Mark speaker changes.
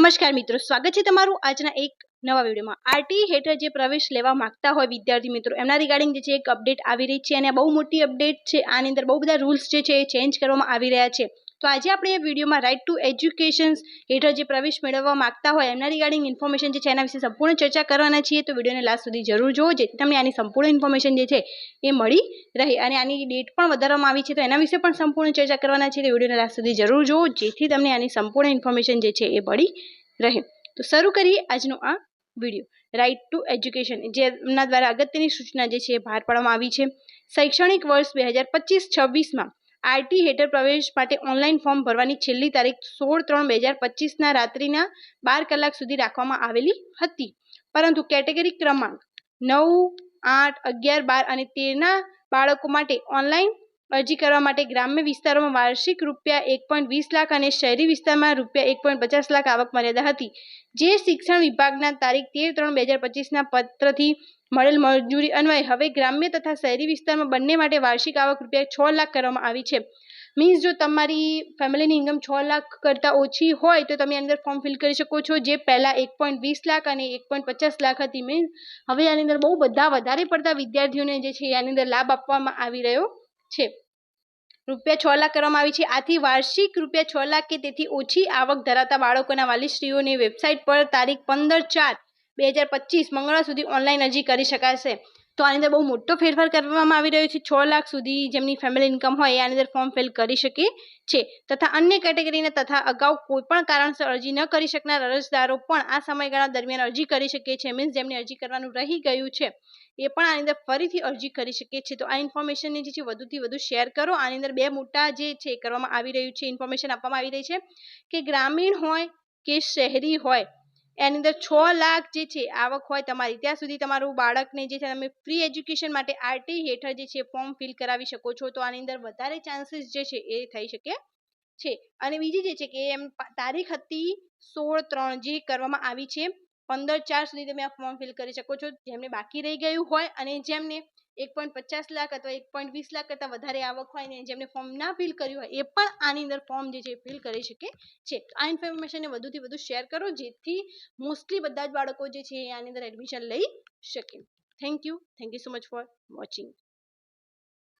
Speaker 1: નમસ્કાર મિત્રો, સ્વાગત છે તમારું આજના એક નવા વિડીયોમાં। આરટી હેઠળ જે પ્રવેશ લેવા માંગતા હોય વિદ્યાર્થી મિત્રો એમના રિગાર્ડિંગ જે છે એક અપડેટ આવી રહી છે અને બહુ મોટી અપડેટ છે। આની અંદર બહુ બધા રૂલ્સ જે છે એ ચેન્જ કરવામાં આવી રહ્યા છે। તો આજે આપણે એ વિડીયોમાં રાઇટ ટુ એજ્યુકેશન હેઠળ જે પ્રવેશ મેળવવા માંગતા હોય એમના રિગાર્ડિંગ ઇન્ફોર્મેશન જે છે એના વિશે સંપૂર્ણ ચર્ચા કરવાના છીએ। તો વિડીયોને લાસ્ટ સુધી જરૂર જોવો જેથી તમને આની સંપૂર્ણ ઇન્ફોર્મેશન જે છે એ મળી રહે અને આની ડેટ પણ વધારવામાં આવી છે તો એના વિશે પણ સંપૂર્ણ ચર્ચા કરવાના છે। તો વિડીયોને લાસ્ટ સુધી જરૂર જોવો જેથી તમને આની સંપૂર્ણ ઇન્ફોર્મેશન જે છે એ મળી રહે। તો શરૂ કરીએ આજનો આ વિડીયો। રાઇટ ટુ એજ્યુકેશન જે એમના દ્વારા અગત્યની સૂચના જે છે એ બહાર પાડવામાં આવી છે। શૈક્ષણિક વર્ષ 2025-26માં આરટી હેઠળ પ્રવેશ માટે ઓનલાઈન ફોર્મ ભરવાની છેલ્લી તારીખ 16/3/2025ના રાત્રિના 12 કલાક સુધી રાખવામાં આવેલી હતી, પરંતુ કેટેગરી ક્રમાંક 9, 8, 11, 12 અને 13ના બાળકો માટે ઓનલાઈન અરજી કરવા માટે ગ્રામ્ય વિસ્તારોમાં વાર્ષિક ₹1.20 લાખ અને શહેરી વિસ્તારમાં ₹1.50 લાખ આવક મર્યાદા હતી, જે શિક્ષણ વિભાગના તારીખ 13/3/2025ના પત્રથી મળેલ મંજૂરી અન્વયે હવે ગ્રામ્ય તથા શહેરી વિસ્તારમાં બંને માટે વાર્ષિક આવક ₹6 લાખ કરવામાં આવી છે। મીન્સ જો તમારી ફેમિલીની ઇન્કમ 6 લાખ કરતાં ઓછી હોય તો તમે અંદર ફોર્મ ફિલ કરી શકો છો, જે પહેલાં 1.20 લાખ અને 1.50 લાખ હતી। મીન્સ હવે આની અંદર બહુ બધા વધારે પડતા વિદ્યાર્થીઓને જે છે આની અંદર લાભ આપવામાં આવી રહ્યો છે। ₹6 લાખ કરવામાં આવી છે। આથી વાર્ષિક ₹6 લાખ કે તેથી ઓછી આવક ધરાવતા બાળકોના વાલીશ્રીઓની વેબસાઇટ પર તારીખ 15/4/2025 મંગળવાર સુધી ઓનલાઈન અરજી કરી શકાશે। તો આની અંદર બહુ મોટો ફેરફાર કરવામાં આવી રહ્યો છે। 6 લાખ સુધી જેમની ફેમિલી ઇન્કમ હોય આની અંદર ફોર્મ ફિલ કરી શકે છે તથા અન્ય કેટેગરીના તથા અગાઉ કોઈપણ કારણસર અરજી ન કરી શકનાર અરજદારો પણ આ સમયગાળા દરમિયાન અરજી કરી શકે છે। મીન્સ જેમને અરજી કરવાનું રહી ગયું છે એ પણ આની અંદર ફરીથી અરજી કરી શકે છે। તો આ ઇન્ફોર્મેશનને જે છે વધુથી વધુ શેર કરો। આની અંદર બે મોટા જે છે કરવામાં આવી રહ્યું છે, ઇન્ફોર્મેશન આપવામાં આવી રહી છે કે ગ્રામીણ હોય કે શહેરી હોય એની અંદર 6 લાખ જે છે આવક હોય તમારી ત્યાં સુધી તમારું બાળકને જે છે તમે ફ્રી એજ્યુકેશન માટે આરટી હેઠળ જે છે ફોર્મ ફિલ કરાવી શકો છો। તો આની અંદર વધારે ચાન્સીસ જે છે એ થઈ શકે છે। અને બીજી જે છે કે એમ તારીખ હતી 16/3 જે કરવામાં આવી છે, 15/4 સુધી તમે આ ફોર્મ ફિલ કરી શકો છો જેમને બાકી રહી ગયું હોય અને જેમને 1.50 લાખ અથવા 1.20 લાખ કરતાં વધારે આવક હોય ને જેમને ફોર્મ ના ફિલ કર્યું હોય એ પણ આની અંદર ફોર્મ જે છે ફિલ કરી શકે છે। આ ઇન્ફોર્મેશનને વધુથી વધુ શેર કરો જેથી મોસ્ટલી બધા જ બાળકો જે છે આની અંદર એડમિશન લઈ શકે। Thank you so much for watching.